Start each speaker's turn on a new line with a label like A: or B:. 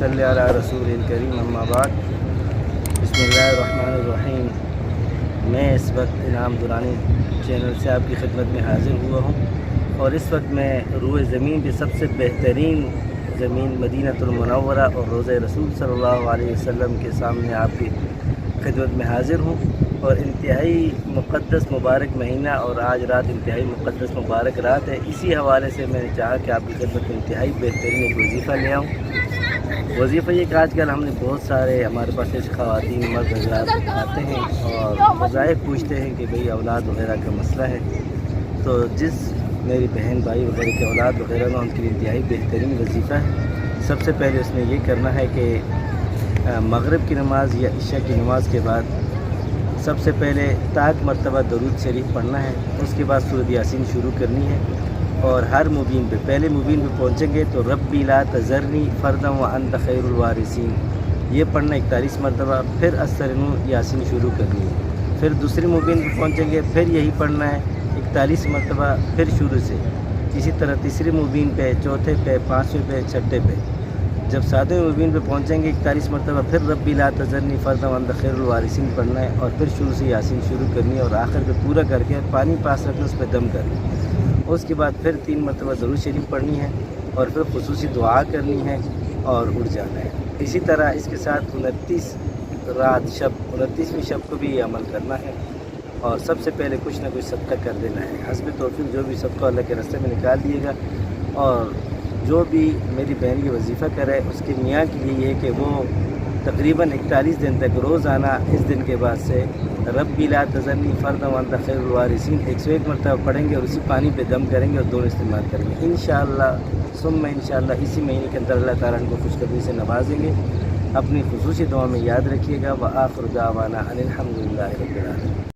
A: صلی علی رسول الکریم اما بعد بسم اللہ الرحمن الرحیم۔ میں اس وقت انعام درانی چینل سے آپ کی خدمت میں حاضر ہوا ہوں، اور اس وقت میں روئے زمین پہ سب سے بہترین زمین مدینہ المنورہ اور روضہ رسول صلی اللہ علیہ وسلم کے سامنے آپ کی خدمت میں حاضر ہوں، اور انتہائی مقدس مبارک مہینہ اور آج رات انتہائی مقدس مبارک رات ہے۔ اسی حوالے سے میں نے چاہا کہ آپ کی خدمت میں انتہائی بہترین ایک وظیفہ لے آؤں۔ وظیفہ یہ کہ آج کل ہم نے بہت سارے ہمارے پاس ایسے خواتین مرد حضرات آتے ہیں اور وظائف پوچھتے ہیں کہ بھئی اولاد وغیرہ کا مسئلہ ہے، تو جس میری بہن بھائی وغیرہ کے اولاد وغیرہ میں ان کے لیے انتہائی بہترین وظیفہ ہے۔ سب سے پہلے اس نے یہ کرنا ہے کہ مغرب کی نماز یا عشاء کی نماز کے بعد سب سے پہلے تاک مرتبہ درود شریف پڑھنا ہے، اس کے بعد سورۃ یاسین شروع کرنی ہے، اور ہر مبین پہ پہلے مبین پہ پہنچیں گے تو ربی لا تذرنی فردا وانت خیر الوارثین یہ پڑھنا 41 مرتبہ، پھر استرنو یاسین شروع کرنی ہے، پھر دوسری مبین پہ پہنچیں گے پھر یہی پڑھنا ہے 41 مرتبہ، پھر شروع سے اسی طرح تیسری مبین پہ، چوتھے پہ، پانچویں پہ، چھٹے پہ، جب ساتویں مبین پہ پہنچیں گے 41 مرتبہ پھر ربی لا تذرنی فردا وانت خیر الوارثین پڑھنا ہے، اور پھر شروع سے یاسین شروع کرنی ہے، اور آخر پہ پورا کر کے پانی پاس رکھنا، اس پہ دم کرنا ہے۔ اس کے بعد پھر 3 مرتبہ درود شریف پڑھنی ہے، اور پھر خصوصی دعا کرنی ہے اور اٹھ جانا ہے۔ اسی طرح اس کے ساتھ 29ویں شب کو بھی یہ عمل کرنا ہے، اور سب سے پہلے کچھ نہ کچھ صدقہ کر دینا ہے۔ حسب توفیق جو بھی صدقہ اللہ کے راستے میں نکال دیے گا، اور جو بھی میری بہن یہ وظیفہ کرے اس کے میاں کے لیے یہ ہے کہ وہ تقریباً 41 دن تک روزانہ اس دن کے بعد سے ربی لا تذرنی فردا وانت خیر الوارثین 101 مرتبہ پڑھیں گے، اور اسی پانی پہ دم کریں گے اور دونوں استعمال کریں گے انشاءاللہ ثم انشاءاللہ۔ اسی مہینے کے اندر اللہ تعالیٰ ان کو خوشخبری سے نوازیں گے۔ اپنی خصوصی دعا میں یاد رکھیے گا۔ وآخر دعوانا ان الحمد للہ رب العالمین۔